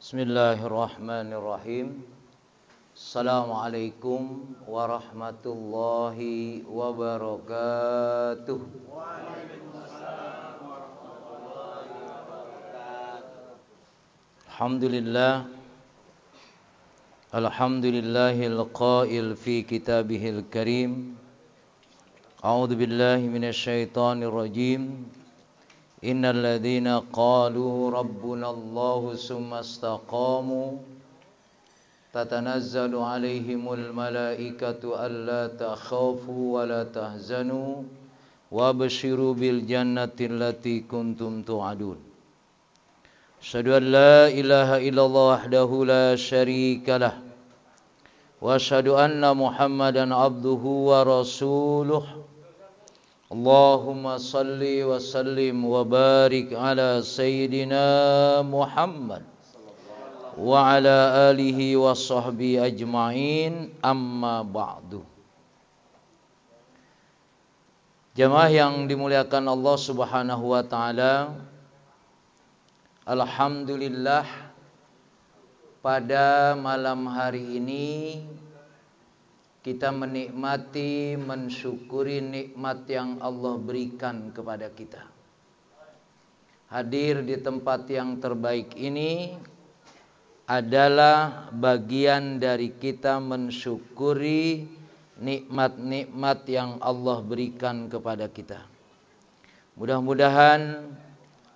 Bismillahirrahmanirrahim. Assalamualaikum warahmatullahi wabarakatuh. Alhamdulillah. Alhamdulillahil qail fi kitabihil karim. A'udzu billahi minasyaitonir rajim. Innal ladzina qalu rabbunallahu tsumma istaqamu tatanazzalu alaihimul malaikatu alla takhafu wa la tahzanu wabshiru bil jannati allati kuntum tu'adun. Asyhadu an la ilaha illallah wahdahu la syarika lah wa asyhadu anna Muhammadan abduhu wa rasuluh. Allahumma salli wa sallim wa barik ala Sayyidina Muhammad wa ala alihi wa sahbihi ajma'in, amma ba'du. Jamaah yang dimuliakan Allah Subhanahu wa ta'ala, alhamdulillah pada malam hari ini kita menikmati, mensyukuri nikmat yang Allah berikan kepada kita. Hadir di tempat yang terbaik ini adalah bagian dari kita mensyukuri nikmat-nikmat yang Allah berikan kepada kita. Mudah-mudahan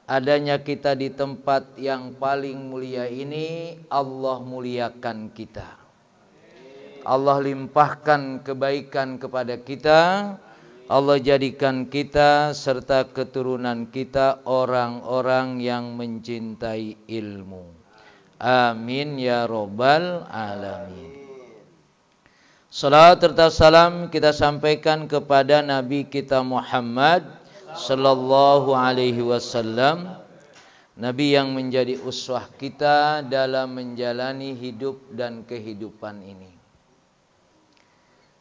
adanya kita di tempat yang paling mulia ini, Allah muliakan kita. Allah limpahkan kebaikan kepada kita. Allah jadikan kita serta keturunan kita orang-orang yang mencintai ilmu. Amin ya rabbal alamin. Salawat serta salam kita sampaikan kepada Nabi kita Muhammad sallallahu alaihi wasallam, Nabi yang menjadi uswah kita dalam menjalani hidup dan kehidupan ini.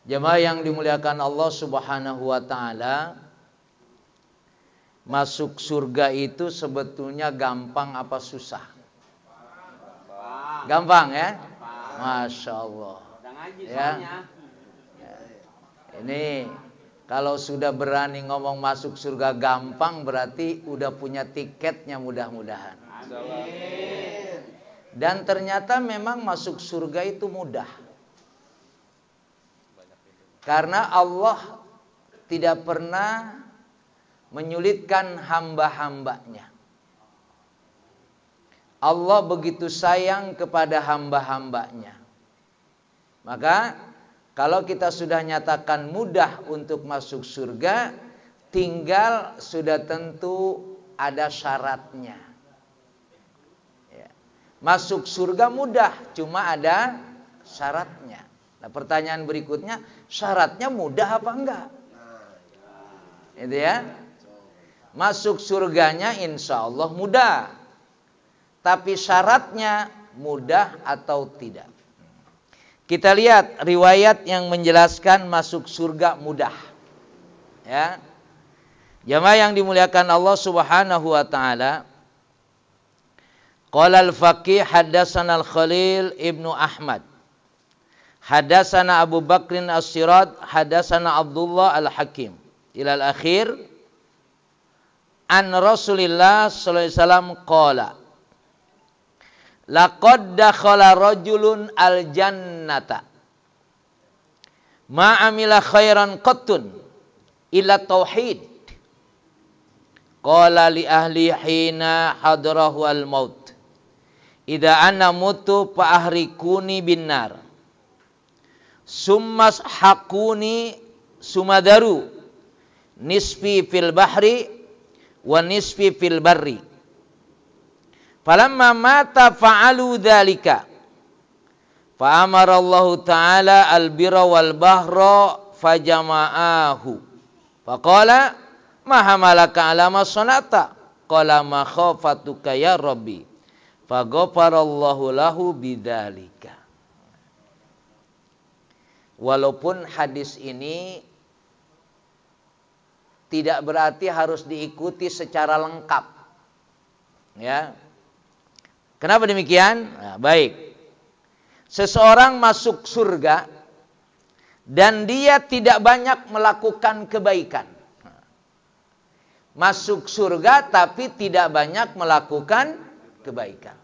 Jemaah yang dimuliakan Allah Subhanahu wa ta'ala, masuk surga itu sebetulnya gampang apa susah? Gampang ya? Masya Allah ya. Ini kalau sudah berani ngomong masuk surga gampang, berarti udah punya tiketnya mudah-mudahan. Dan ternyata memang masuk surga itu mudah. Karena Allah tidak pernah menyulitkan hamba-hambanya. Allah begitu sayang kepada hamba-hambanya. Maka kalau kita sudah nyatakan mudah untuk masuk surga, tinggal sudah tentu ada syaratnya. Ya. Masuk surga mudah, cuma ada syaratnya. Nah, pertanyaan berikutnya, syaratnya mudah apa enggak? Itu ya. Masuk surganya insya Allah mudah. Tapi syaratnya mudah atau tidak? Kita lihat riwayat yang menjelaskan masuk surga mudah. Ya. Jamaah yang dimuliakan Allah Subhanahu wa taala. Qala al-faqih haddatsana al-Khalil ibnu Ahmad. Hadatsana Abu Bakrin As-Sirad, hadatsana Abdullah Al-Hakim. Ilal akhir. An Rasulillah sallallahu alaihi wasallam qala, laqad dakhala rajulun al-jannata ma amila khairan qattun illa tauhid. Qala li ahli hina hadrahu al-maut, idza ana mutu fa ahrikuni bin nar. Summas hakuni sumadaru nisfi fil bahri wa nisfi fil barri. Falamma mata fa'alu dhalika. Fa amara Allah Ta'ala al-birra wal bahra fajama'ahu. Faqala ma hamalaka ala ma sanata? Qala ma khafatuka ya Rabbi. Faghafarallahu lahu bidzalika. Walaupun hadis ini tidak berarti harus diikuti secara lengkap. Ya. Kenapa demikian? Nah, baik. Seseorang masuk surga dan dia tidak banyak melakukan kebaikan. Masuk surga tapi tidak banyak melakukan kebaikan.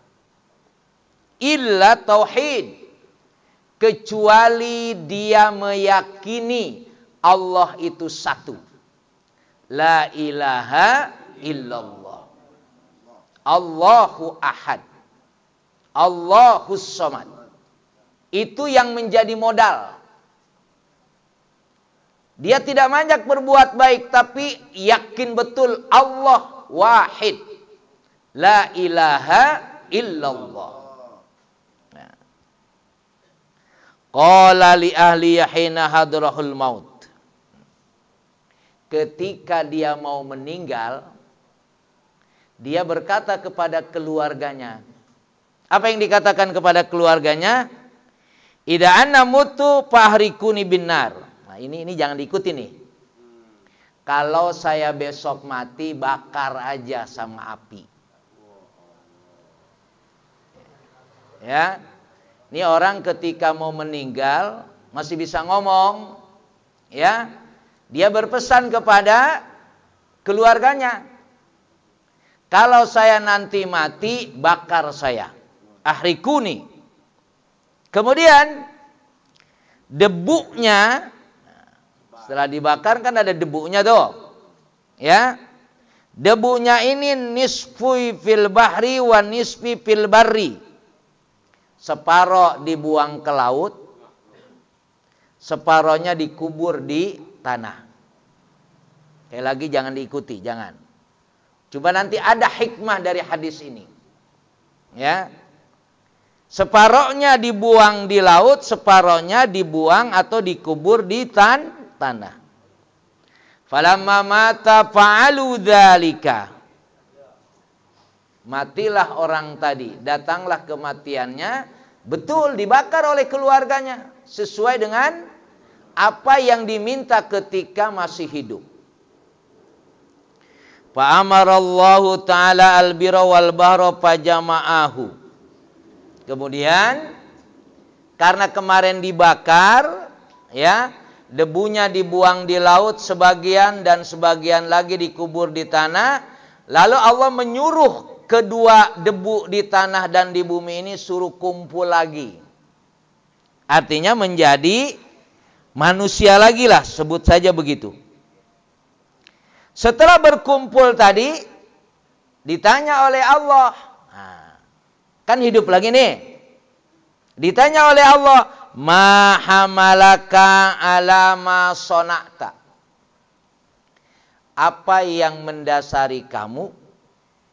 Illa tauhid. Kecuali dia meyakini Allah itu satu. La ilaha illallah. Allahu ahad. Allahus samad. Itu yang menjadi modal. Dia tidak banyak berbuat baik, tapi yakin betul Allah wahid. La ilaha illallah. Nah. Qala li ahli hina hadrahul maut. Ketika dia mau meninggal, dia berkata kepada keluarganya. Apa yang dikatakan kepada keluarganya? Ida anna mutu fahrikuni binnar. Nah, ini jangan diikuti nih. Kalau saya besok mati, bakar aja sama api. Ya. Ini orang ketika mau meninggal masih bisa ngomong. Ya. Dia berpesan kepada keluarganya. Kalau saya nanti mati, bakar saya. Ahrikuni. Kemudian debunya, setelah dibakar kan ada debunya tuh, ya. Debunya ini nisfi fil bahri wa nisfi fil barri. Separoh dibuang ke laut, separohnya dikubur di tanah. Sekali lagi jangan diikuti, jangan. Coba nanti ada hikmah dari hadis ini, ya. Separohnya dibuang di laut, separohnya dibuang atau dikubur di tanah. Falamma mata fa'alu dzalika. Matilah orang tadi, datanglah kematiannya, betul dibakar oleh keluarganya sesuai dengan apa yang diminta ketika masih hidup. Fa amarallahu ta'ala al-birra wal bahra fajama'ahu. Kemudian karena kemarin dibakar, ya, debunya dibuang di laut sebagian dan sebagian lagi dikubur di tanah, lalu Allah menyuruh kedua debu di tanah dan di bumi ini suruh kumpul lagi. Artinya menjadi manusia lagi lah, sebut saja begitu. Setelah berkumpul tadi ditanya oleh Allah, kan hidup lagi nih. Ditanya oleh Allah, ma hamalaka ala ma sona'ta. Apa yang mendasari kamu,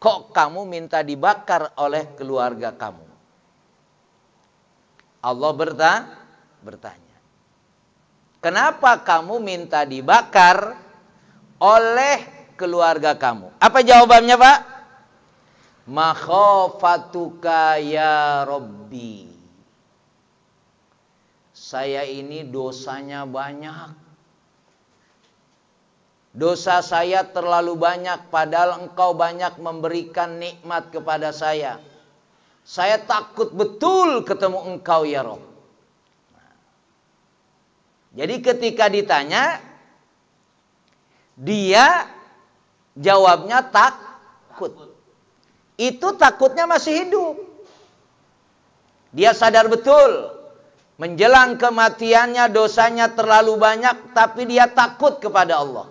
kok kamu minta dibakar oleh keluarga kamu? Allah bertanya. Kenapa kamu minta dibakar oleh keluarga kamu? Apa jawabannya, Pak? Makhafatuka ya Rabbi. Saya ini dosanya banyak. Dosa saya terlalu banyak padahal engkau banyak memberikan nikmat kepada saya. Saya takut betul ketemu engkau ya Rabb. Jadi ketika ditanya, dia jawabnya takut. Itu takutnya masih hidup. Dia sadar betul menjelang kematiannya dosanya terlalu banyak, tapi dia takut kepada Allah.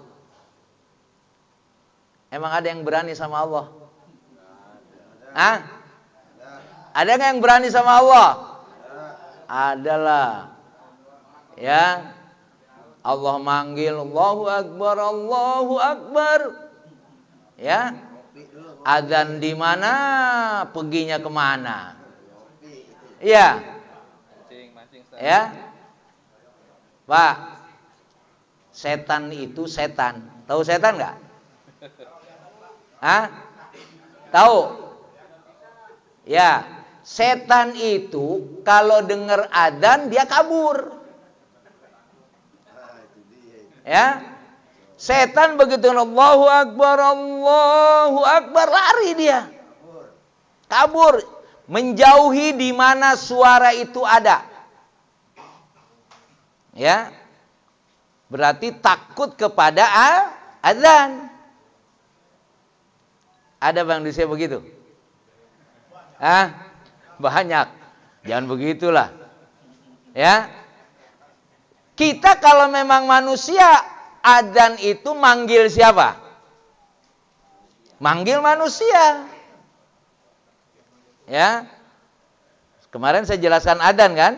Emang ada yang berani sama Allah? Hah? Ada nggak yang berani sama Allah? Adalah. Ya. Allah manggil, Allahu Akbar, Allahu Akbar. Ya. Azan di mana, perginya kemana? Iya. Ya. Pak, setan itu setan. Tahu setan nggak? Hah? Tahu? Ya. Setan itu kalau dengar adzan dia kabur. Ya. Setan begitu Allahu Akbar, lari dia. Kabur. menjauhi di mana suara itu ada. Ya. Berarti takut kepada azan. Ada Bang Dusya begitu? Banyak. Jangan begitulah. Ya. Kita kalau memang manusia, azan itu manggil siapa? Manggil manusia. Ya. Kemarin saya jelaskan adzan kan?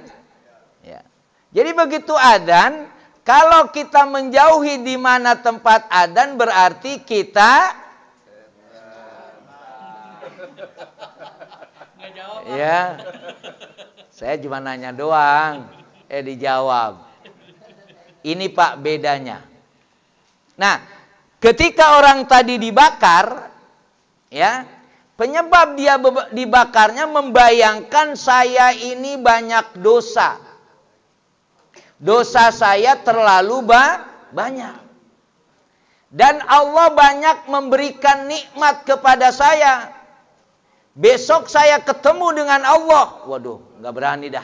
Ya. Jadi begitu adzan, kalau kita menjauhi di mana tempat adzan berarti kita ya. Saya cuma nanya doang, dijawab. Ini Pak bedanya. Nah, ketika orang tadi dibakar, ya, penyebab dia dibakarnya membayangkan saya ini banyak dosa. Dosa saya terlalu banyak. Dan Allah banyak memberikan nikmat kepada saya. Besok saya ketemu dengan Allah. Waduh, nggak berani dah.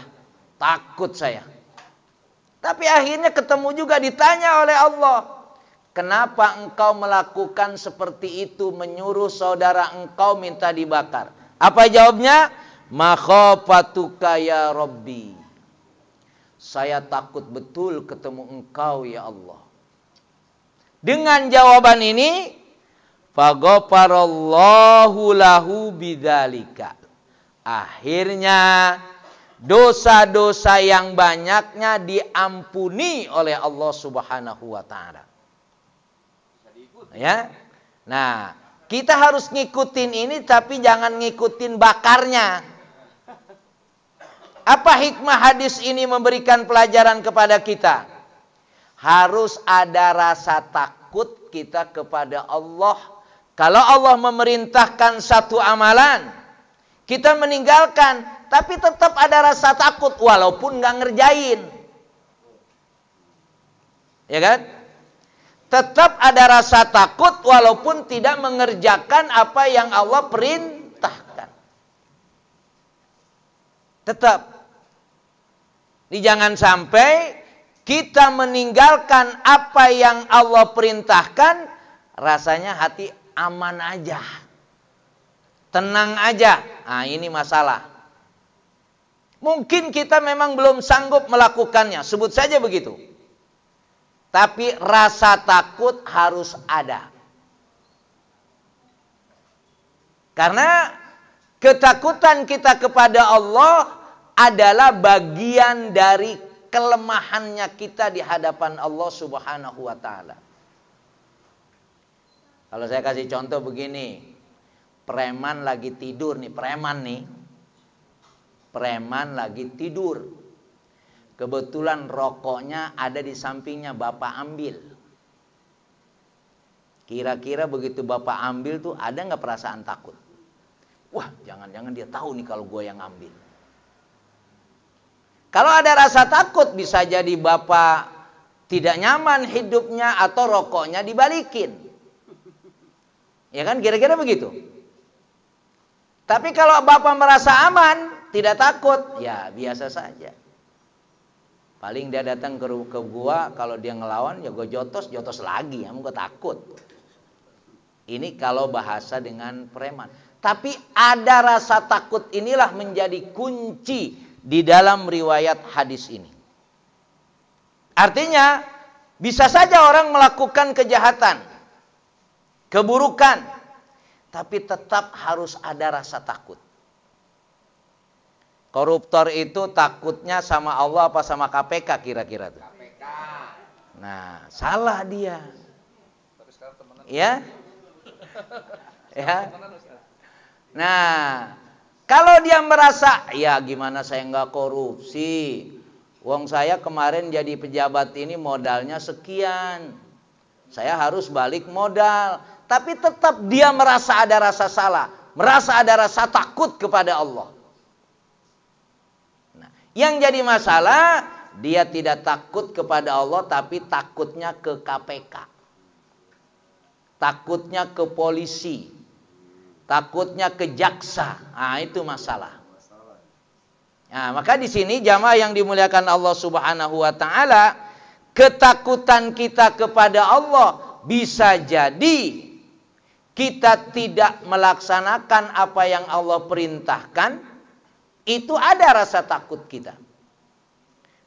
Takut saya. Tapi akhirnya ketemu juga ditanya oleh Allah. Kenapa engkau melakukan seperti itu, menyuruh saudara engkau minta dibakar? Apa jawabnya? Makhafatuka ya Rabbi. Saya takut betul ketemu engkau ya Allah. Dengan jawaban ini, faghafarallahu lahu bidzalika. Akhirnya dosa-dosa yang banyaknya diampuni oleh Allah Subhanahu wa taala. Ya. Nah, kita harus ngikutin ini tapi jangan ngikutin bakarnya. Apa hikmah hadis ini memberikan pelajaran kepada kita? Harus ada rasa takut kita kepada Allah. Kalau Allah memerintahkan satu amalan, kita meninggalkan, tapi tetap ada rasa takut walaupun nggak ngerjain. Ya kan? Tetap ada rasa takut walaupun tidak mengerjakan apa yang Allah perintahkan. Tetap. Jangan sampai kita meninggalkan apa yang Allah perintahkan, rasanya hati aman aja. Tenang aja. Nah, ini masalah. Mungkin kita memang belum sanggup melakukannya. Sebut saja begitu. Tapi rasa takut harus ada. Karena ketakutan kita kepada Allah adalah bagian dari kelemahannya kita di hadapan Allah Subhanahu wa taala. Kalau saya kasih contoh begini, preman lagi tidur nih, preman lagi tidur. Kebetulan rokoknya ada di sampingnya, Bapak ambil. Kira-kira begitu Bapak ambil tuh ada nggak perasaan takut? Wah, jangan-jangan dia tahu nih kalau gue yang ambil. Kalau ada rasa takut bisa jadi Bapak tidak nyaman hidupnya atau rokoknya dibalikin. Ya kan, kira-kira begitu. Tapi kalau Bapak merasa aman, tidak takut, ya biasa saja. Paling dia datang ke gua, kalau dia ngelawan ya gue jotos lagi, gue takut. Ini kalau bahasa dengan preman. Tapi ada rasa takut inilah menjadi kunci di dalam riwayat hadis ini. Artinya bisa saja orang melakukan kejahatan, keburukan, tapi tetap harus ada rasa takut. Koruptor itu takutnya sama Allah apa sama KPK kira-kira tuh? KPK. Nah, salah dia. Ya? Ya. Nah, kalau dia merasa, ya gimana saya nggak korupsi? Wong saya kemarin jadi pejabat ini modalnya sekian. Saya harus balik modal. Tapi tetap dia merasa ada rasa salah. Merasa ada rasa takut kepada Allah. Yang jadi masalah, dia tidak takut kepada Allah, tapi takutnya ke KPK. Takutnya ke polisi. Takutnya ke jaksa. Nah, itu masalah. Nah, maka di sini jamaah yang dimuliakan Allah Subhanahu wa taala, ketakutan kita kepada Allah bisa jadi kita tidak melaksanakan apa yang Allah perintahkan, itu ada rasa takut kita.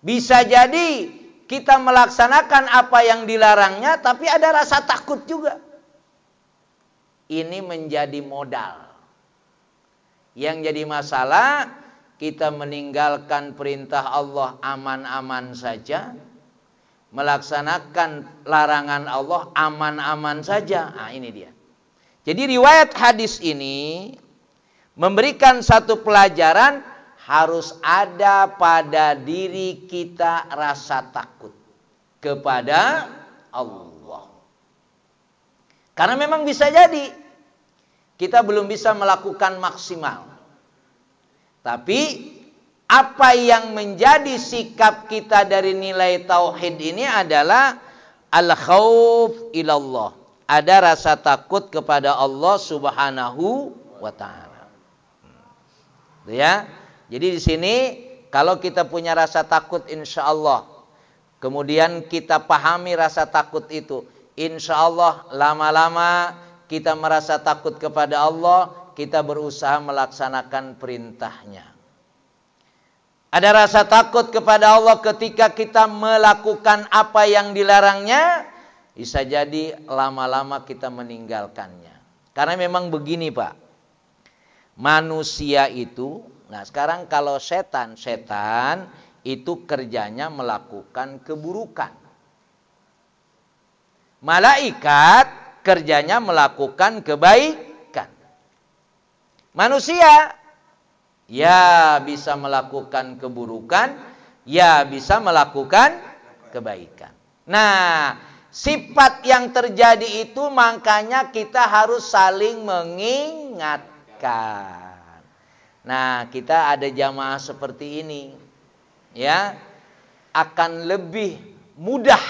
Bisa jadi kita melaksanakan apa yang dilarangnya, tapi ada rasa takut juga. Ini menjadi modal. Yang jadi masalah, kita meninggalkan perintah Allah aman-aman saja, melaksanakan larangan Allah aman-aman saja. Nah, ini dia. Jadi riwayat hadis ini memberikan satu pelajaran, harus ada pada diri kita rasa takut kepada Allah. Karena memang bisa jadi kita belum bisa melakukan maksimal. Tapi apa yang menjadi sikap kita dari nilai tauhid ini adalah al-khauf ilallah. Ada rasa takut kepada Allah Subhanahu wa taala. Ya. Jadi di sini kalau kita punya rasa takut, insya Allah, kemudian kita pahami rasa takut itu, insya Allah lama-lama kita merasa takut kepada Allah, kita berusaha melaksanakan perintahnya. Ada rasa takut kepada Allah ketika kita melakukan apa yang dilarangnya, bisa jadi lama-lama kita meninggalkannya. Karena memang begini Pak, manusia itu, nah sekarang kalau setan itu kerjanya melakukan keburukan. Malaikat kerjanya melakukan kebaikan. Manusia ya bisa melakukan keburukan, ya bisa melakukan kebaikan. Nah, sifat yang terjadi itu makanya kita harus saling mengingatkan. Nah, kita ada jamaah seperti ini, ya, akan lebih mudah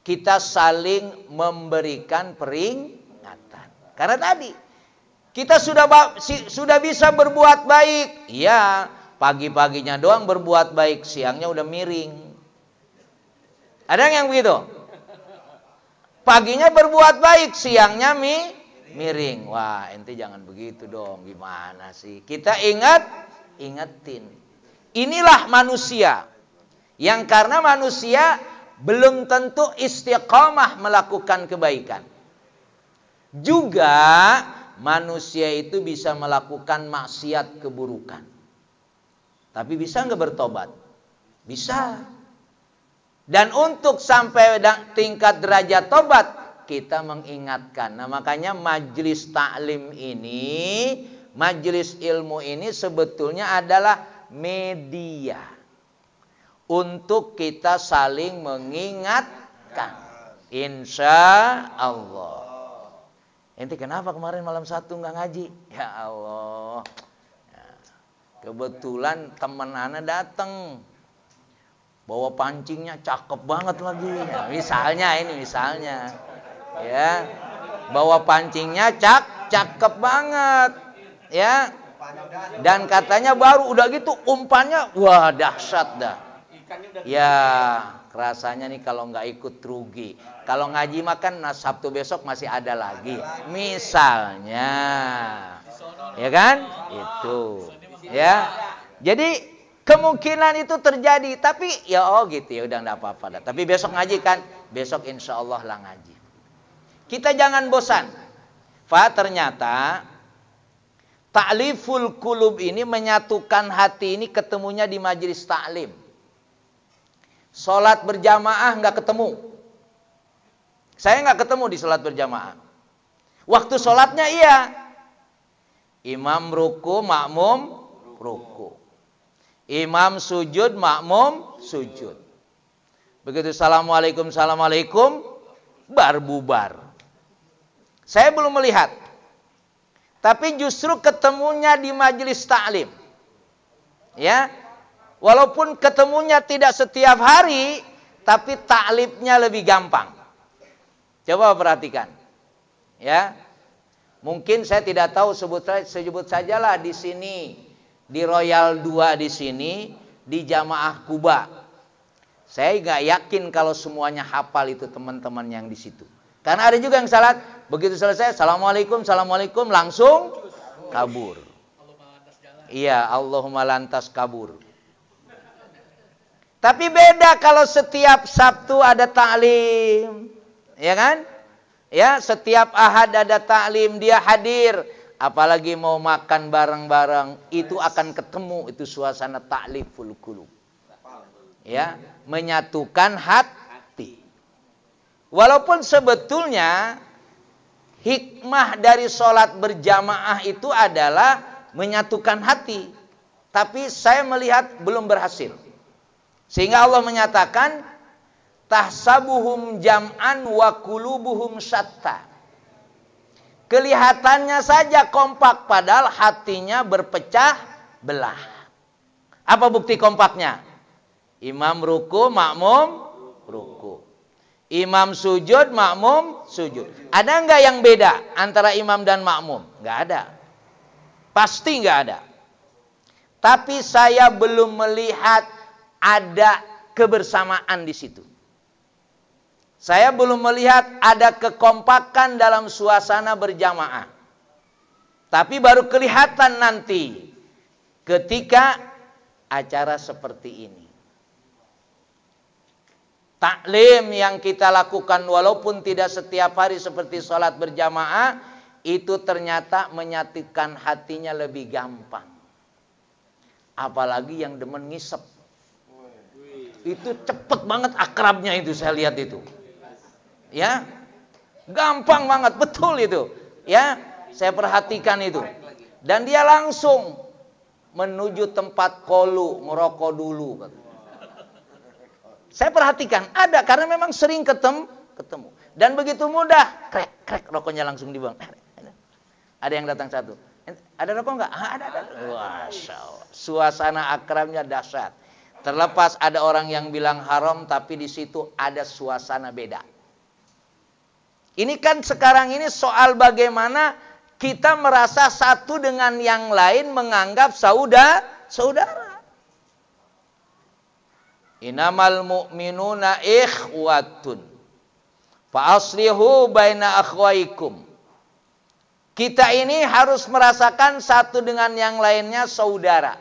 kita saling memberikan peringatan. Karena tadi kita sudah bisa berbuat baik, ya, pagi-paginya doang berbuat baik, siangnya udah miring. Ada yang begitu? Paginya berbuat baik, siangnya miring. Wah, ente jangan begitu dong. Gimana sih? Kita ingetin. Inilah manusia. Yang karena manusia belum tentu istiqamah melakukan kebaikan. Juga manusia itu bisa melakukan maksiat keburukan. Tapi bisa nggak bertobat? Bisa. Dan untuk sampai tingkat derajat tobat, kita mengingatkan. Nah, makanya majelis taklim ini, majelis ilmu ini sebetulnya adalah media untuk kita saling mengingatkan. Insya Allah. Ente kenapa kemarin malam 1 nggak ngaji? Ya Allah. Ya, kebetulan teman ana datang. Bawa pancingnya cakep banget lagi. Ya, misalnya. Ya. Bawa pancingnya cakep banget. Ya. Dan katanya baru udah gitu umpannya wah dahsyat dah. Ya, rasanya nih kalau nggak ikut rugi. Kalau ngaji makan Sabtu besok masih ada lagi. Misalnya. Ya kan? Itu. Ya. Jadi kemungkinan itu terjadi, tapi ya gitu ya udah enggak apa-apa dah. Tapi besok ngaji kan? Besok insya Allah lah ngaji. Kita jangan bosan. Ternyata ta'liful qulub ini menyatukan hati ini ketemunya di majelis taklim. Salat berjamaah enggak ketemu. Saya enggak ketemu di salat berjamaah. Waktu salatnya iya. Imam ruku, makmum ruku. Imam sujud, makmum sujud. Begitu assalamualaikum, bubar. Saya belum melihat. Tapi justru ketemunya di majelis taklim. Ya. Walaupun ketemunya tidak setiap hari, tapi taklimnya lebih gampang. Coba perhatikan. Ya. Mungkin saya tidak tahu sebut sajalah di sini di Royal 2 di sini, di Jamaah Kuba. Saya nggak yakin kalau semuanya hafal itu teman-teman yang di situ. Karena ada juga yang salat, begitu selesai, Assalamualaikum, Assalamualaikum, langsung kabur. Iya, Allahumma lantas kabur. Tapi beda kalau setiap Sabtu ada ta'lim. Ya kan? Ya, setiap Ahad ada ta'lim, dia hadir. Apalagi mau makan bareng-bareng, itu akan ketemu itu suasana ta'liful qulub. Ya, menyatukan hati. Walaupun sebetulnya hikmah dari sholat berjamaah itu adalah menyatukan hati. Tapi saya melihat belum berhasil. Sehingga Allah menyatakan tahsabuhum jam'an wa qulubuhum syatta. Kelihatannya saja kompak padahal hatinya berpecah belah. Apa bukti kompaknya? Imam ruku, makmum ruku. Imam sujud, makmum sujud. Ada enggak yang beda antara imam dan makmum? Enggak ada. Pasti enggak ada. Tapi saya belum melihat ada kebersamaan di situ. Saya belum melihat ada kekompakan dalam suasana berjamaah. Tapi baru kelihatan nanti ketika acara seperti ini. Taklim yang kita lakukan walaupun tidak setiap hari seperti sholat berjamaah, itu ternyata menyatukan hatinya lebih gampang. Apalagi yang demen ngisep. Itu cepet banget akrabnya itu, saya lihat itu. Ya, gampang banget, betul itu. Ya, saya perhatikan itu. Dan dia langsung menuju tempat kolu, ngerokok dulu. Saya perhatikan, ada karena memang sering ketemu. Dan begitu mudah, krek rokoknya langsung dibuang. Ada yang datang satu. Ada rokok enggak? Ada. Masya Allah. Suasana akrabnya dahsyat. Terlepas ada orang yang bilang haram, tapi di situ ada suasana beda. Ini kan sekarang ini soal bagaimana kita merasa satu dengan yang lain menganggap saudara. Innamal mu'minuna ikhwatun. Fa aslihu baina akhwaikum. Kita ini harus merasakan satu dengan yang lainnya saudara.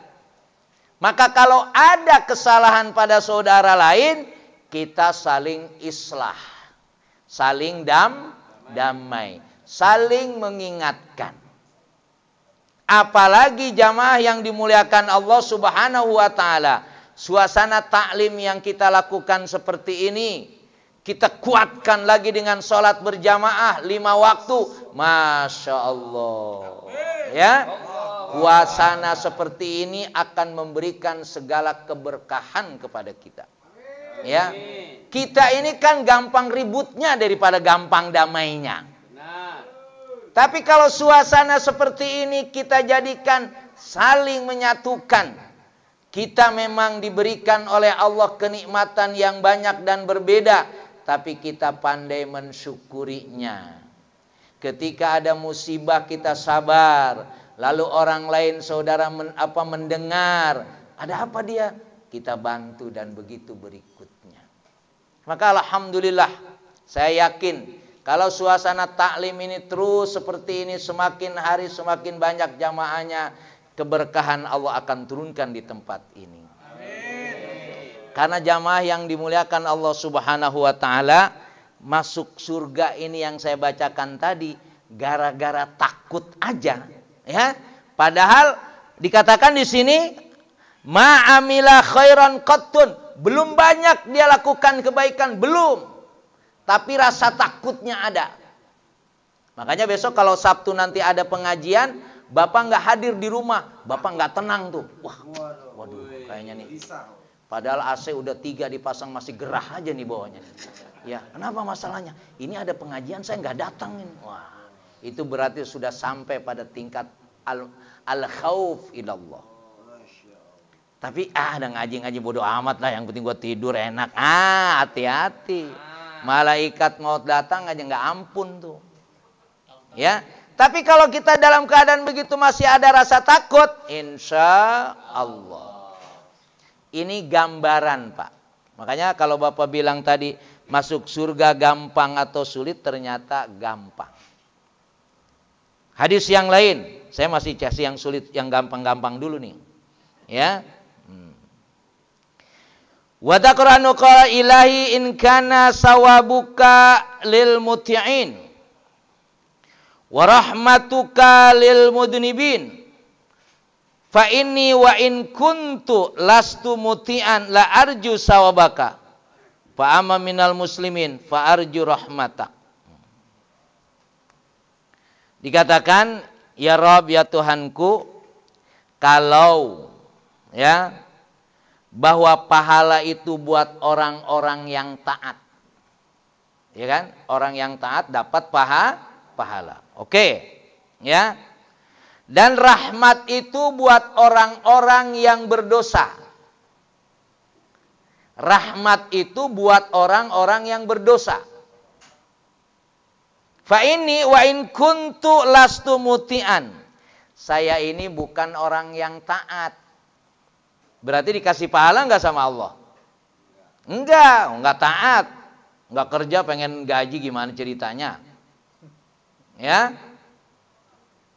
Maka kalau ada kesalahan pada saudara lain, kita saling islah, saling damai, saling mengingatkan. Apalagi jamaah yang dimuliakan Allah Subhanahu wa taala, suasana taklim yang kita lakukan seperti ini, kita kuatkan lagi dengan sholat berjamaah 5 waktu, Masya Allah. Ya. Suasana seperti ini akan memberikan segala keberkahan kepada kita. Ya. Kita ini kan gampang ributnya daripada gampang damainya. Tapi kalau suasana seperti ini kita jadikan saling menyatukan. Kita memang diberikan oleh Allah kenikmatan yang banyak dan berbeda, tapi kita pandai mensyukurinya. Ketika ada musibah kita sabar. Lalu orang lain saudara mendengar, ada apa dia? Kita bantu dan begitu berikutnya. Maka alhamdulillah, saya yakin kalau suasana taklim ini terus seperti ini, semakin hari semakin banyak jamaahnya, keberkahan Allah akan turunkan di tempat ini. Amin. Karena jamaah yang dimuliakan Allah Subhanahu wa taala masuk surga ini yang saya bacakan tadi gara-gara takut aja. Ya, padahal dikatakan di sini ma'amila khairan qattun, belum banyak dia lakukan kebaikan, belum. Tapi rasa takutnya ada. Makanya besok kalau Sabtu nanti ada pengajian, Bapak nggak hadir di rumah, Bapak nggak tenang tuh. Waduh, kayaknya nih. Padahal AC udah 3 dipasang masih gerah aja nih bawahnya. Ya, kenapa masalahnya? Ini ada pengajian saya nggak datangin. Wah. Itu berarti sudah sampai pada tingkat al-khauf ilallah. Tapi ada ngaji-ngaji bodoh amat lah, yang penting gua tidur enak. Hati-hati. Malaikat maut datang aja nggak ampun tuh. Ya, Tapi kalau kita dalam keadaan begitu masih ada rasa takut, insya Allah. Ini gambaran, Pak. Makanya kalau Bapak bilang tadi masuk surga gampang atau sulit, ternyata gampang. Hadis yang lain, saya masih kasih yang sulit, yang gampang-gampang dulu nih. Ya. Wa taqranu qala ilahi in kana sawabuka lil muti'in wa rahmatuka lil mudnibin fa inni wa in kuntu lastu muti'an la arju sawabaka fa amma minal muslimin fa arju rahmatak. Dikatakan, ya Rabb, ya Tuhanku, kalau ya bahwa pahala itu buat orang-orang yang taat. Ya kan? Orang yang taat dapat pahala. Oke. Ya. Dan rahmat itu buat orang-orang yang berdosa. Rahmat itu buat orang-orang yang berdosa. Fa inni wa in kuntu lastu muti'an. Saya ini bukan orang yang taat. Berarti dikasih pahala enggak sama Allah? Enggak taat. Enggak kerja pengen gaji, gimana ceritanya? Ya.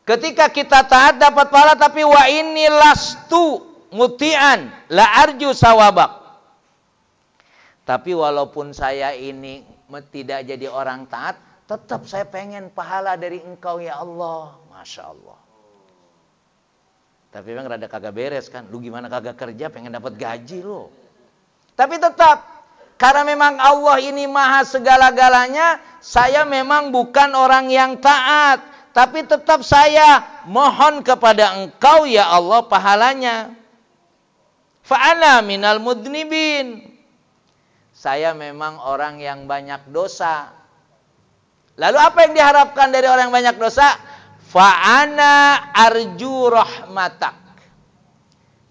Ketika kita taat dapat pahala, tapi wa inni lastu muti'an la arju sawabak. Tapi walaupun saya ini tidak jadi orang taat, tetap saya pengen pahala dari Engkau ya Allah. Masya Allah. Tapi memang rada kagak beres kan. Lu gimana kagak kerja pengen dapat gaji lu. Tapi tetap, karena memang Allah ini maha segala-galanya, saya memang bukan orang yang taat. Tapi tetap saya mohon kepada Engkau ya Allah pahalanya. Fa'ana minal mudnibin. Saya memang orang yang banyak dosa. Lalu apa yang diharapkan dari orang yang banyak dosa? Fa'ana arju rahmatak.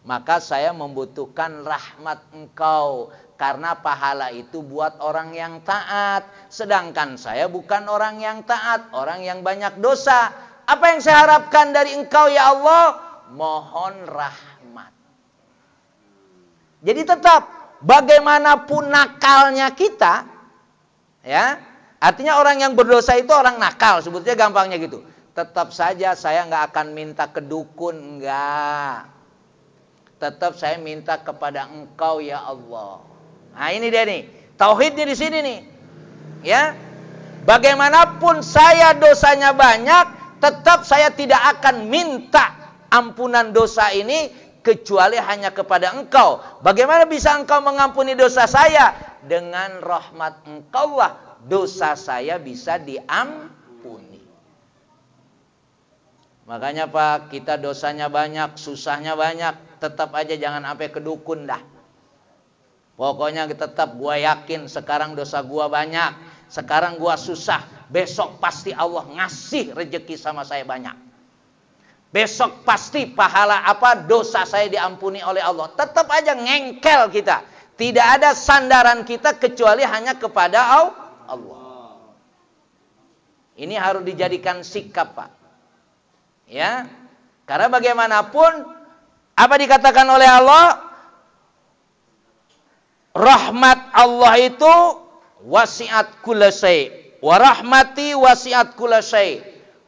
Maka saya membutuhkan rahmat Engkau. Karena pahala itu buat orang yang taat. Sedangkan saya bukan orang yang taat. Orang yang banyak dosa. Apa yang saya harapkan dari Engkau ya Allah? Mohon rahmat. Jadi tetap, bagaimanapun nakalnya kita, ya, artinya orang yang berdosa itu orang nakal. Sebetulnya gampangnya gitu. Tetap saja saya nggak akan minta ke dukun, enggak. Tetap saya minta kepada Engkau ya Allah. Nah ini dia nih, tauhidnya di sini nih. Ya, bagaimanapun saya dosanya banyak, tetap saya tidak akan minta ampunan dosa ini kecuali hanya kepada Engkau. Bagaimana bisa Engkau mengampuni dosa saya? Dengan rahmat Engkau lah dosa saya bisa diampuni. Makanya Pak, kita dosanya banyak, susahnya banyak, tetap aja jangan sampai ke dukun dah. Pokoknya tetap gua yakin sekarang dosa gua banyak, sekarang gua susah, besok pasti Allah ngasih rezeki sama saya banyak. Besok pasti pahala dosa saya diampuni oleh Allah. Tetap aja ngengkel kita. Tidak ada sandaran kita kecuali hanya kepada Allah. Ini harus dijadikan sikap, Pak. Ya, karena bagaimanapun apa dikatakan oleh Allah, rahmat Allah itu wasi'at kulla syai' wa rahmati wasi'at kulla syai'.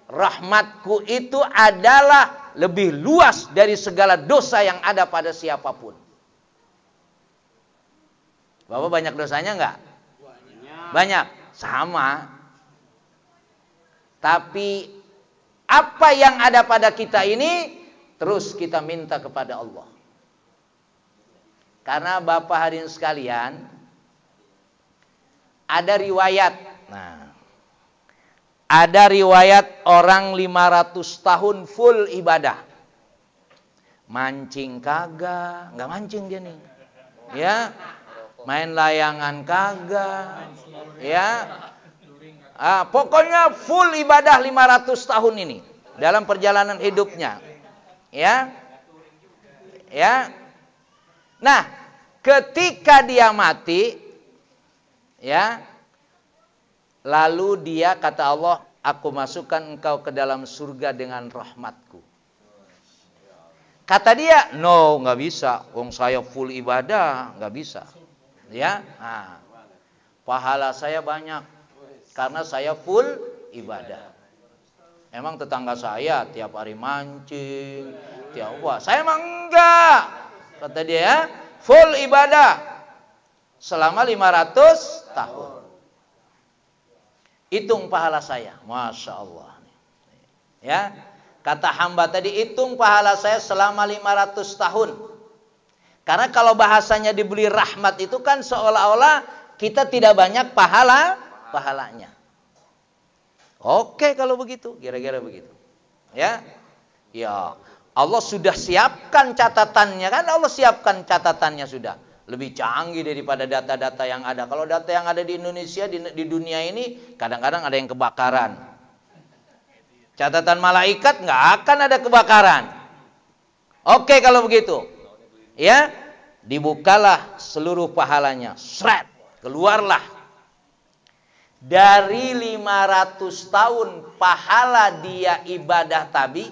Rahmatku itu adalah lebih luas dari segala dosa yang ada pada siapapun. Bapak banyak dosanya enggak? Banyak. Sama. Tapi apa yang ada pada kita ini terus kita minta kepada Allah. Karena Bapak hadirin sekalian, ada riwayat. Nah, ada riwayat orang 500 tahun full ibadah. Mancing kagak, enggak mancing dia nih. Ya. Main layangan kagak. Ya. Pokoknya full ibadah 500 tahun ini dalam perjalanan hidupnya. Ya. Ya. Nah, ketika dia mati, ya, lalu dia kata Allah, aku masukkan engkau ke dalam surga dengan rahmatku. Kata dia, no, nggak bisa. Wong saya full ibadah, nggak bisa. Ya, nah, pahala saya banyak karena saya full ibadah. Emang tetangga saya tiap hari mancing, tiap wah, saya emang enggak. Kata dia, ya, full ibadah selama 500 tahun. Hitung pahala saya, Masya Allah. Ya, kata hamba tadi, hitung pahala saya selama 500 tahun. Karena kalau bahasanya diberi rahmat itu kan seolah-olah kita tidak banyak pahalanya. Oke kalau begitu, kira-kira begitu. Ya, ya Allah sudah siapkan catatannya kan, Allah siapkan catatannya sudah. Lebih canggih daripada data-data yang ada. Kalau data yang ada di Indonesia, di dunia ini, kadang-kadang ada yang kebakaran. Catatan malaikat nggak akan ada kebakaran. Oke kalau begitu. Ya, dibukalah seluruh pahalanya. Sret, keluarlah. Dari 500 tahun pahala dia ibadah tadi,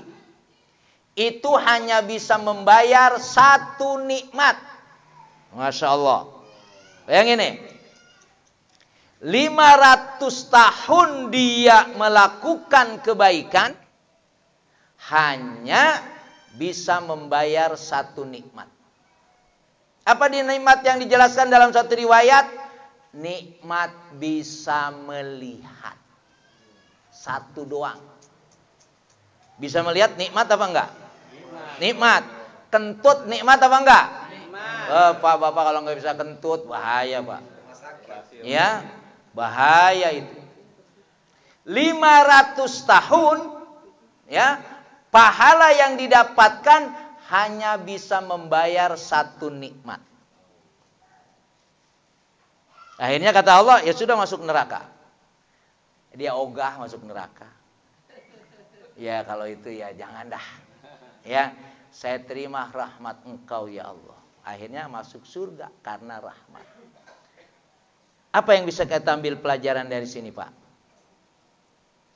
itu hanya bisa membayar satu nikmat. Masya Allah. Bayangin nih. 500 tahun dia melakukan kebaikan, hanya bisa membayar satu nikmat. Apa di nikmat yang dijelaskan dalam satu riwayat? Nikmat bisa melihat. Satu doang. Bisa melihat nikmat apa enggak? Nikmat. Kentut nikmat apa enggak? Nikmat. Pak, Bapak kalau enggak bisa kentut bahaya, Pak. Ya, bahaya itu. 500 tahun ya, pahala yang didapatkan hanya bisa membayar satu nikmat. Akhirnya kata Allah, ya sudah masuk neraka. Dia ogah masuk neraka. Ya kalau itu ya jangan dah. Ya, saya terima rahmat engkau ya Allah. Akhirnya masuk surga karena rahmat. Apa yang bisa kita ambil pelajaran dari sini, Pak?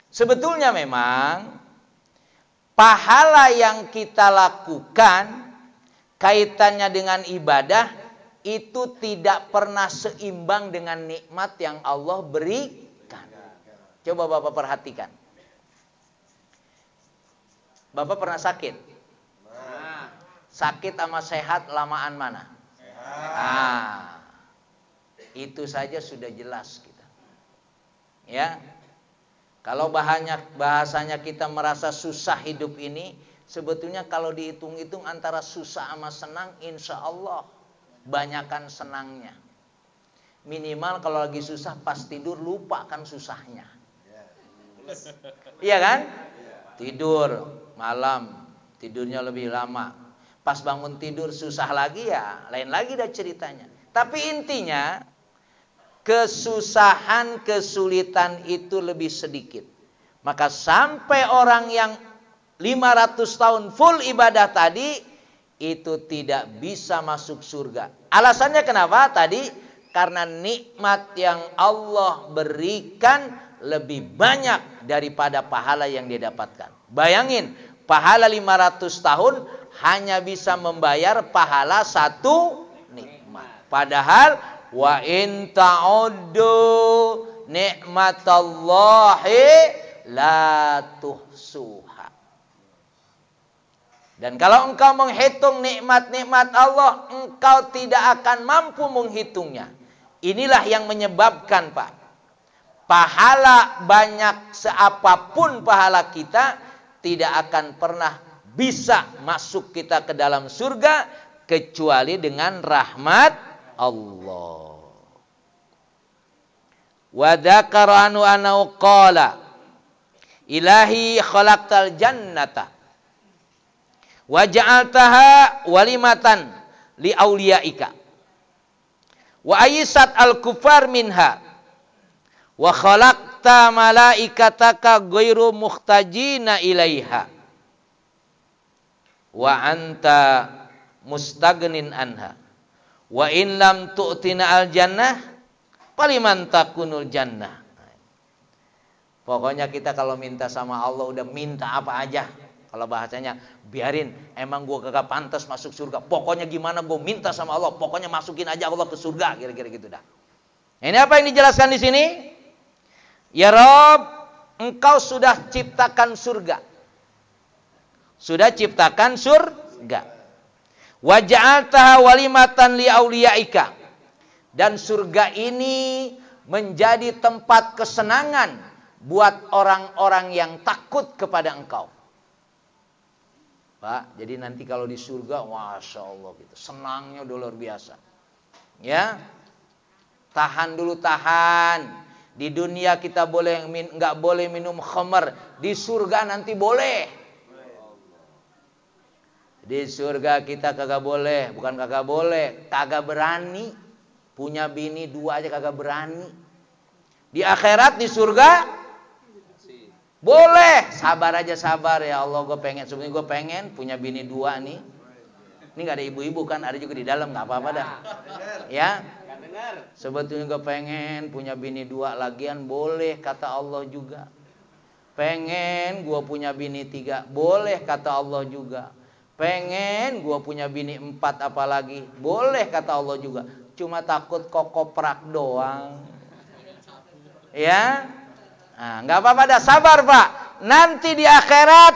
Sebetulnya memang pahala yang kita lakukan kaitannya dengan ibadah itu tidak pernah seimbang dengan nikmat yang Allah berikan. Coba Bapak perhatikan. Bapak pernah sakit? Sakit sama sehat lamaan mana? Sehat. Itu saja sudah jelas kita. Ya. Kalau bahasanya kita merasa susah hidup ini, sebetulnya kalau dihitung-hitung antara susah sama senang, insya Allah banyakan senangnya. Minimal kalau lagi susah pas tidur lupa kan susahnya. Iya kan? Tidur malam, tidurnya lebih lama. Pas bangun tidur susah lagi ya, lain lagi dah ceritanya. Tapi intinya kesusahan, kesulitan itu lebih sedikit. Maka sampai orang yang 500 tahun full ibadah tadi itu tidak bisa masuk surga. Alasannya kenapa? Tadi karena nikmat yang Allah berikan lebih banyak daripada pahala yang dia dapatkan. Bayangin, pahala 500 tahun hanya bisa membayar pahala satu nikmat. Padahal wa in ta'uddu nikmatallahi la tuhsuha. Dan kalau engkau menghitung nikmat-nikmat Allah, engkau tidak akan mampu menghitungnya. Inilah yang menyebabkan, Pak, pahala banyak seapapun pahala kita tidak akan pernah bisa masuk kita ke dalam surga kecuali dengan rahmat Allah. Wa dzakara anhu qala ilahi khalaqtal jannata wa ja'altaha walimatan li auliyaika wa aysat al-kufar minha wa khalaqta malaikataka ghairu muhtajina ilaiha wa anta mustaghnin anha wa in lam tu'tina al-jannah faliman takunul jannah. Pokoknya kita kalau minta sama Allah udah minta apa aja. Kalau bahasanya, biarin, emang gue kagak pantas masuk surga. Pokoknya gimana gue minta sama Allah, pokoknya masukin aja Allah ke surga, kira-kira gitu dah. Ini apa yang dijelaskan di sini? Ya Rob, engkau sudah ciptakan surga. Sudah ciptakan surga. Wa ja'altaha walimatan li auliyaika. Dan surga ini menjadi tempat kesenangan buat orang-orang yang takut kepada engkau. Pak, jadi nanti kalau di surga, Masya Allah gitu, senangnya udah luar biasa. Ya, tahan dulu, tahan. Di dunia kita nggak boleh minum khamar, di surga nanti boleh. Di surga kita kagak boleh, bukan kagak boleh, kagak berani. Punya bini 2 aja kagak berani. Di akhirat, di surga boleh. Sabar aja, sabar ya Allah, gue pengen. Sebenarnya gue pengen punya bini 2 nih. Ini gak ada ibu-ibu kan, ada juga di dalam, gak apa-apa dah. Ya, sebetulnya gue pengen punya bini 2 lagian, boleh kata Allah juga. Pengen gue punya bini 3, boleh kata Allah juga. Pengen gue punya bini 4 apalagi, boleh kata Allah juga. Cuma takut kokoprak doang. Ya, nah, nggak apa-apa dah, sabar Pak. Nanti di akhirat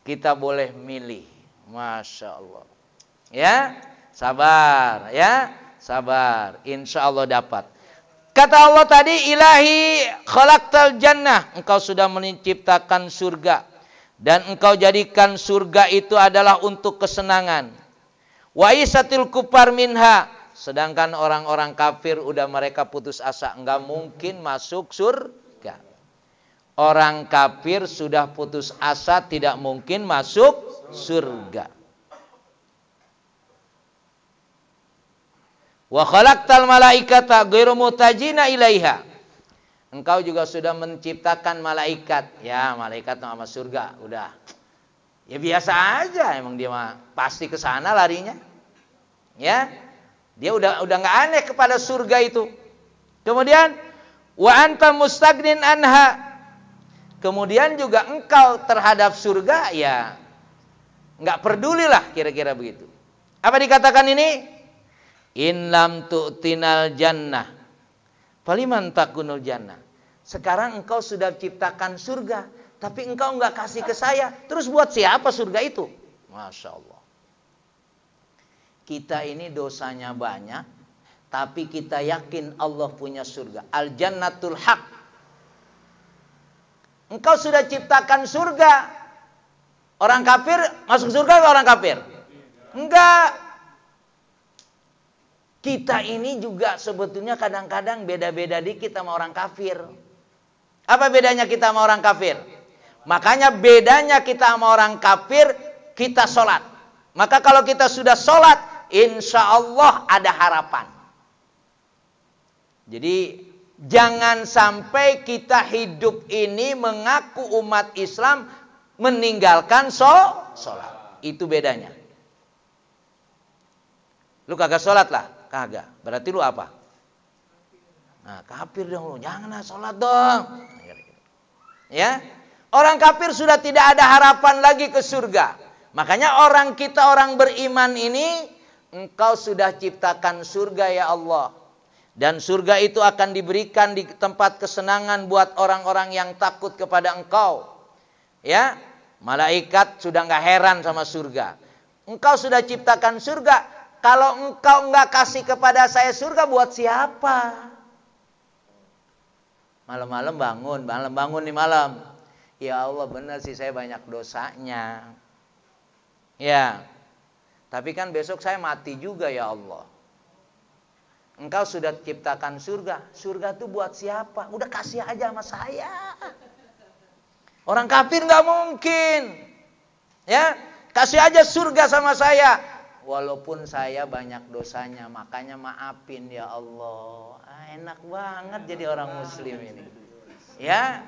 kita boleh milih. Masya Allah. Ya, sabar, ya, sabar. Insya Allah dapat. Kata Allah tadi, ilahi khalaqtal jannah. Engkau sudah menciptakan surga. Dan engkau jadikan surga itu adalah untuk kesenangan. Wa isatil kufar minha. Sedangkan orang-orang kafir udah mereka putus asa, enggak mungkin masuk surga. Orang kafir sudah putus asa, tidak mungkin masuk surga. Wa khalaqtal malaikata ghairu mutajina ilaiha. Engkau juga sudah menciptakan malaikat. Ya, malaikat sama surga udah. Ya biasa aja, emang dia mah pasti ke sana larinya. Ya. Dia udah enggak aneh kepada surga itu. Kemudian wa anta mustagnin anha. Kemudian juga engkau terhadap surga ya enggak pedulilah, kira-kira begitu. Apa dikatakan ini? In lam tu'tinal jannah faliman takunul jannah. Sekarang engkau sudah ciptakan surga, tapi engkau enggak kasih ke saya. Terus buat siapa surga itu? Masya Allah. Kita ini dosanya banyak, tapi kita yakin Allah punya surga. Al-jannatul haq. Engkau sudah ciptakan surga. Orang kafir masuk surga ke orang kafir? Enggak. Kita ini juga sebetulnya kadang-kadang beda-beda dikit sama orang kafir. Apa bedanya kita sama orang kafir? Makanya bedanya kita sama orang kafir, kita sholat. Maka kalau kita sudah sholat, insya Allah ada harapan. Jadi jangan sampai kita hidup ini mengaku umat Islam meninggalkan sholat. Itu bedanya. Lu kagak sholat lah? Kagak. Berarti lu apa? Nah, kafir dong lu. Jangan sholat dong. Ya, orang kafir sudah tidak ada harapan lagi ke surga. Makanya kita orang beriman ini, engkau sudah ciptakan surga ya Allah. Dan surga itu akan diberikan di tempat kesenangan buat orang-orang yang takut kepada engkau. Ya, malaikat sudah enggak heran sama surga. Engkau sudah ciptakan surga. Kalau engkau enggak kasih kepada saya surga, buat siapa? Malam-malam bangun nih malam. Ya Allah, benar sih saya banyak dosanya. Ya, tapi kan besok saya mati juga ya Allah. Engkau sudah ciptakan surga. Surga itu buat siapa? Udah kasih aja sama saya. Orang kafir nggak mungkin. Ya, kasih aja surga sama saya. Walaupun saya banyak dosanya, makanya maafin ya Allah. Enak banget jadi orang muslim ini. Ya,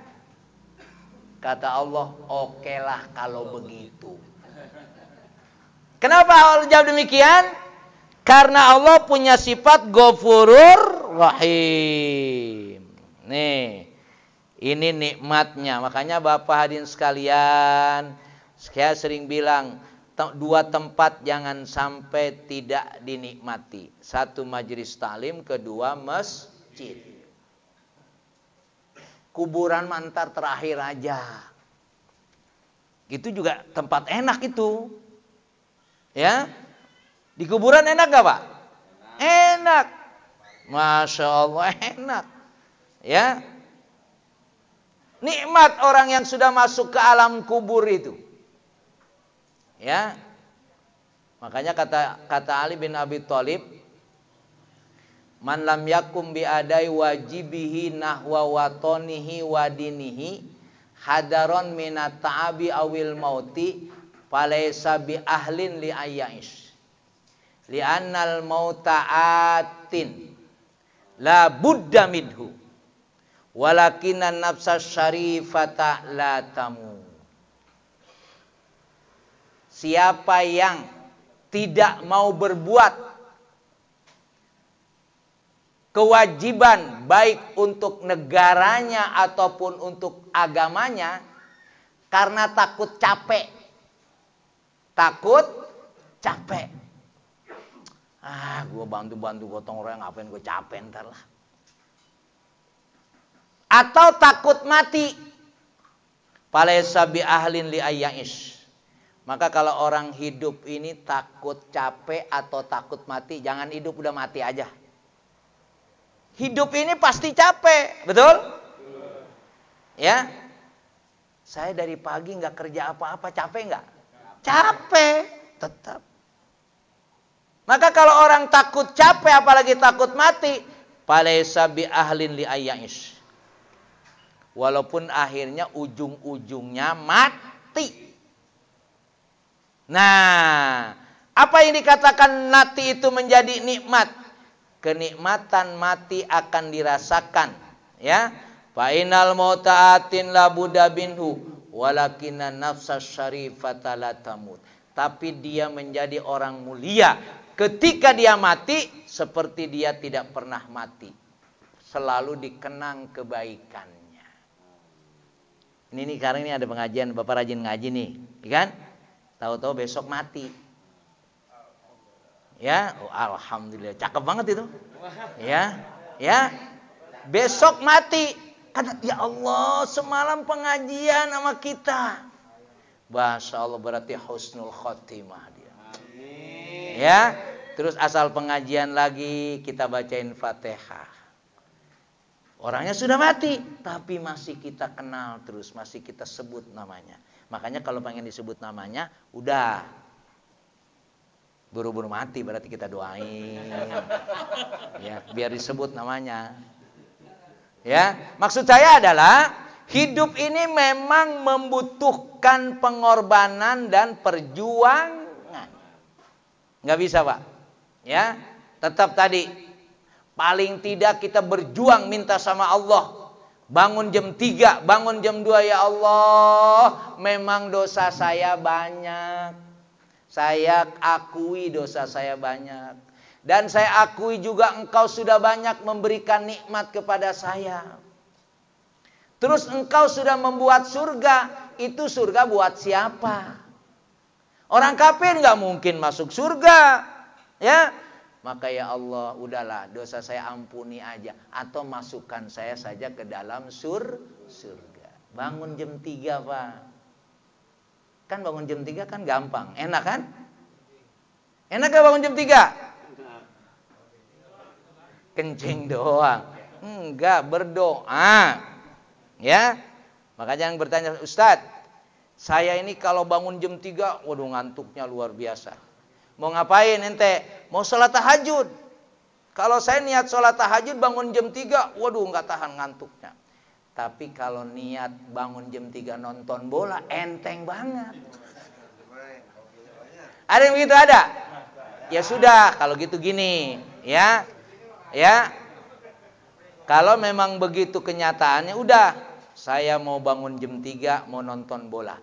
kata Allah, okelah kalau begitu. Kenapa Allah jawab demikian? Karena Allah punya sifat Ghafurur Rahim. Nih, Ini nikmatnya. Makanya Bapak hadirin sekalian, saya sering bilang, dua tempat jangan sampai tidak dinikmati. Satu majelis taklim, kedua masjid. Kuburan mantar terakhir aja. Itu juga tempat enak itu. Ya. Di kuburan enak gak Pak? Enak. Masya Allah enak. Ya. Nikmat orang yang sudah masuk ke alam kubur itu. Ya. Makanya kata Ali bin Abi Thalib, man lam yakum bi adai wajibihi nahwa watonihi wadinihi hadaron minat ta'abi awil mauti falaysa bi ahlin li ayyaish li annal mauta'atin la budda minhu walakinan nafsa syarifata la tamu. Siapa yang tidak mau berbuat kewajiban baik untuk negaranya ataupun untuk agamanya karena takut capek. Takut capek. Gue bantu-bantu gotong royong, ngapain gue capek ntar lah. Atau takut mati. Falaysa bi ahlin li ayyaish. Maka kalau orang hidup ini takut capek atau takut mati, jangan hidup udah mati aja. Hidup ini pasti capek, betul? Ya. Saya dari pagi nggak kerja apa-apa, capek nggak? Capek, tetap. Maka kalau orang takut capek, apalagi takut mati, falaysa bi ahlin li ayyaish. Walaupun akhirnya ujung-ujungnya mati. Nah, apa yang dikatakan mati itu menjadi nikmat? Kenikmatan mati akan dirasakan, ya. Fa inal mauta'atin la budda binhu walakinna nafsa syarifata la tamut. Tapi dia menjadi orang mulia ketika dia mati seperti dia tidak pernah mati. Selalu dikenang kebaikannya. Ini sekarang ini ada pengajian, Bapak rajin ngaji nih, kan? Tahu-tahu besok mati. Ya, oh, alhamdulillah, cakep banget itu. Ya, ya. Besok mati. Karena ya Allah, semalam pengajian sama kita. Masya Allah, berarti husnul khotimah dia. Ya, terus asal pengajian lagi kita bacain Fatihah. Orangnya sudah mati, tapi masih kita kenal terus, masih kita sebut namanya. Makanya kalau pengen disebut namanya, udah buru-buru mati berarti kita doain. Ya, biar disebut namanya. Ya, maksud saya adalah hidup ini memang membutuhkan pengorbanan dan perjuangan. Nggak bisa, Pak. Ya, tetap tadi paling tidak kita berjuang minta sama Allah. Bangun jam 3, bangun jam 2, ya Allah, memang dosa saya banyak. Saya akui dosa saya banyak. Dan saya akui juga engkau sudah banyak memberikan nikmat kepada saya. Terus engkau sudah membuat surga. Itu surga buat siapa? Orang kafir nggak mungkin masuk surga. Ya, maka ya Allah, udahlah dosa saya ampuni aja. Atau masukkan saya saja ke dalam surga. Bangun jam 3, Pak. Kan bangun jam 3 kan gampang. Enak kan? Enak gak bangun jam 3? Kencing doang. Enggak, berdoa. Ya. Makanya yang bertanya, Ustadz, saya ini kalau bangun jam 3, waduh ngantuknya luar biasa. Mau ngapain ente? Mau sholat tahajud. Kalau saya niat sholat tahajud bangun jam 3, waduh nggak tahan ngantuknya. Tapi kalau niat bangun jam 3 nonton bola, enteng banget. Ada yang begitu ada? Ya sudah, kalau gitu gini, ya. Ya. Kalau memang begitu kenyataannya, udah, saya mau bangun jam 3 mau nonton bola.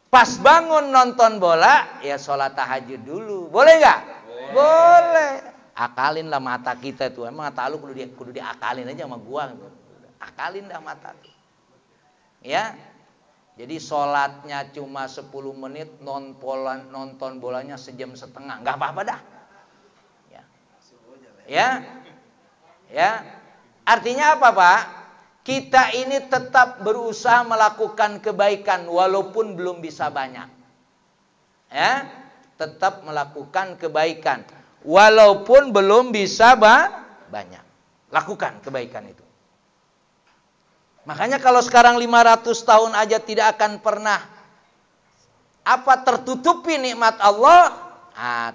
Pas bangun nonton bola, ya sholat tahajud dulu. Boleh nggak? Boleh. Akalin lah mata kita tuh. Emang mata lu kudu diakalin aja sama gua. Akalin dah mata tuh. Ya. Jadi sholatnya cuma 10 menit, nonton bolanya sejam setengah. Enggak apa-apa dah. Ya. Ya. Ya. Artinya apa, Pak? Kita ini tetap berusaha melakukan kebaikan walaupun belum bisa banyak. Ya, tetap melakukan kebaikan walaupun belum bisa banyak. Lakukan kebaikan itu. Makanya kalau sekarang 500 tahun aja tidak akan pernah tertutupi nikmat Allah,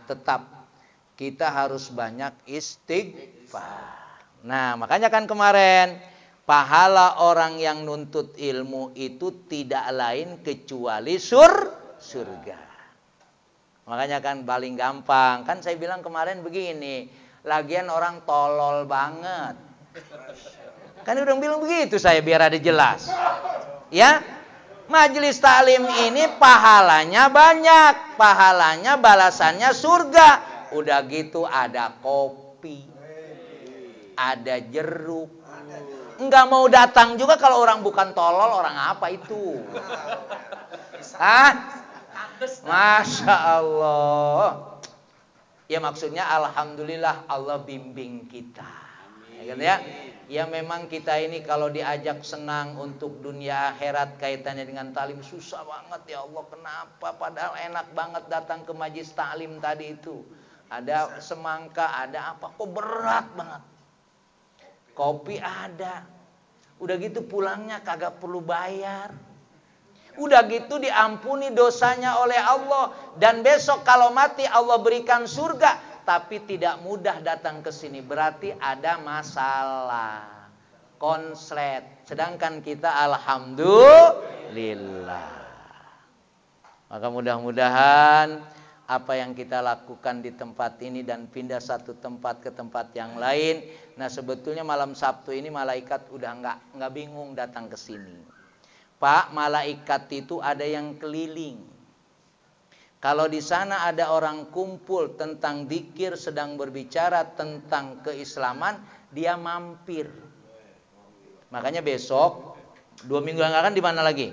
tetap kita harus banyak istighfar. Nah, makanya kan kemarin pahala orang yang nuntut ilmu itu tidak lain kecuali surga. Makanya kan paling gampang. Kan saya bilang kemarin begini, lagian orang tolol banget. Kan udah bilang begitu saya biar ada jelas. Ya, majelis taklim ini pahalanya banyak, pahalanya balasannya surga. Udah gitu ada kopi, ada jeruk. Enggak mau datang juga kalau orang bukan tolol, orang apa itu? Masya Allah. Ya maksudnya alhamdulillah Allah bimbing kita. Ya, ya memang kita ini kalau diajak senang untuk dunia akhirat kaitannya dengan taklim susah banget ya Allah. Kenapa? Padahal enak banget datang ke majelis taklim tadi itu. Ada semangka, ada apa? Kok berat banget? Kopi ada. Udah gitu pulangnya kagak perlu bayar. Udah gitu diampuni dosanya oleh Allah. Dan besok kalau mati Allah berikan surga. Tapi tidak mudah datang ke sini. Berarti ada masalah. Konslet. Sedangkan kita alhamdulillah. Maka mudah-mudahan apa yang kita lakukan di tempat ini dan pindah satu tempat ke tempat yang lain. Nah sebetulnya malam Sabtu ini malaikat udah nggak bingung datang ke sini. Pak, malaikat itu ada yang keliling. Kalau di sana ada orang kumpul tentang dzikir sedang berbicara tentang keislaman, dia mampir. Makanya besok 2 minggu yang akan di mana lagi?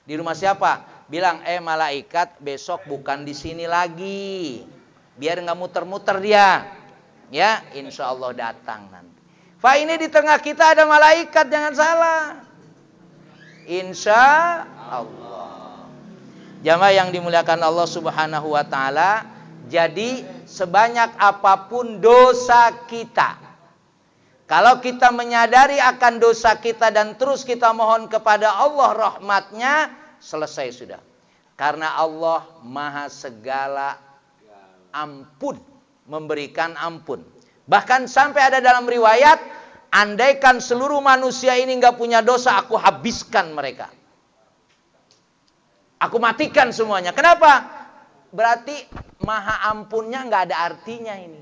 Di rumah siapa? Bilang, malaikat besok bukan di sini lagi. Biar nggak muter-muter dia. Ya, insya Allah datang nanti. Pak, ini di tengah kita ada malaikat, jangan salah. Insya Allah. Jamaah yang dimuliakan Allah Subhanahu wa Ta'ala. Jadi sebanyak apapun dosa kita, kalau kita menyadari akan dosa kita dan terus kita mohon kepada Allah rahmatnya, selesai sudah. Karena Allah maha segala ampun, memberikan ampun. Bahkan sampai ada dalam riwayat, andaikan seluruh manusia ini nggak punya dosa, aku habiskan mereka. Aku matikan semuanya. Kenapa? Berarti maha ampunnya nggak ada artinya ini.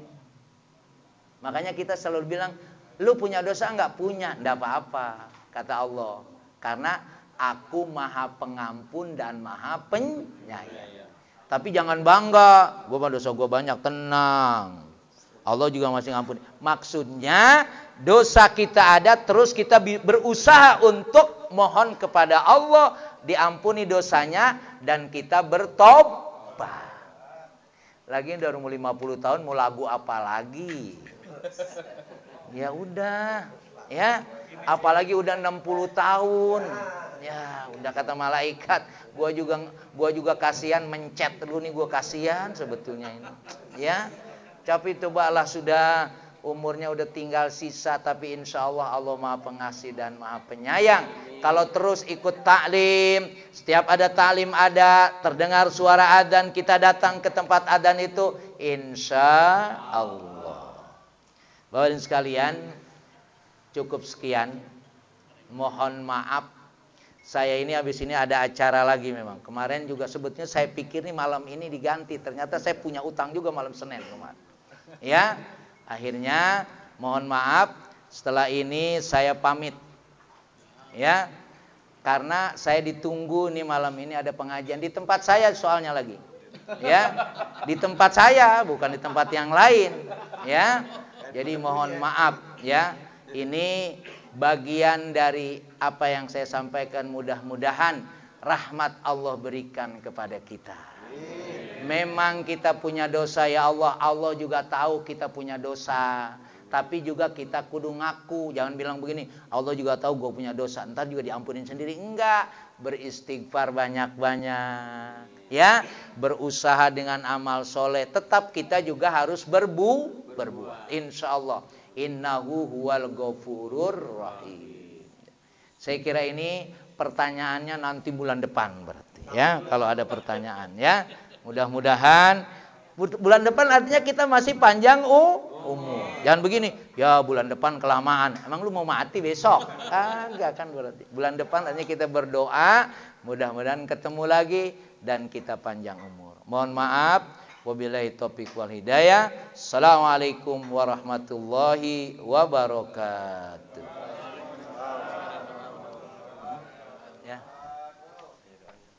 Makanya kita selalu bilang, lu punya dosa nggak? Punya, nggak apa-apa, kata Allah. Karena aku maha pengampun dan maha penyayang. Tapi jangan bangga, gue mah dosa gue banyak, tenang. Allah juga masih ngampuni. Maksudnya dosa kita ada, terus kita berusaha untuk mohon kepada Allah diampuni dosanya dan kita bertobat. Lagi udah umur 50 tahun mau lagu apa lagi? Ya udah, ya. Apalagi udah 60 tahun. Ya, udah kata malaikat, gua juga kasihan mencet dulu nih, gua kasihan sebetulnya ini. Ya. Tapi cobalah sudah umurnya udah tinggal sisa, tapi insya Allah Allah maha pengasih dan maha penyayang. Kalau terus ikut taklim, setiap ada taklim ada, terdengar suara adzan, kita datang ke tempat adzan itu, insya Allah. Bapak dan sekalian, cukup sekian. Mohon maaf, saya ini habis ini ada acara lagi memang. Kemarin juga sebetulnya saya pikir nih malam ini diganti, ternyata saya punya utang juga malam Senin kemarin. Ya, akhirnya mohon maaf, setelah ini saya pamit. Ya, karena saya ditunggu nih malam ini ada pengajian di tempat saya soalnya lagi. Ya, di tempat saya bukan di tempat yang lain, ya. Jadi mohon maaf ya. Ini bagian dari apa yang saya sampaikan, mudah-mudahan rahmat Allah berikan kepada kita. Memang kita punya dosa ya Allah, Allah juga tahu kita punya dosa. Tapi juga kita kudu ngaku, jangan bilang begini, Allah juga tahu gue punya dosa, ntar juga diampunin sendiri. Enggak, beristighfar banyak-banyak, ya, berusaha dengan amal soleh. Tetap kita juga harus berbuat. Insya Allah, innahu huwal ghafurur rahim. Saya kira ini pertanyaannya nanti bulan depan berarti, ya, kalau ada pertanyaan, ya. Mudah-mudahan bulan depan artinya kita masih panjang umur. Jangan begini, ya bulan depan kelamaan. Emang lu mau mati besok? Enggak kan berarti. Bulan depan artinya kita berdoa, mudah-mudahan ketemu lagi dan kita panjang umur. Mohon maaf, wabillahi taufiq wal hidayah. Assalamualaikum warahmatullahi wabarakatuh.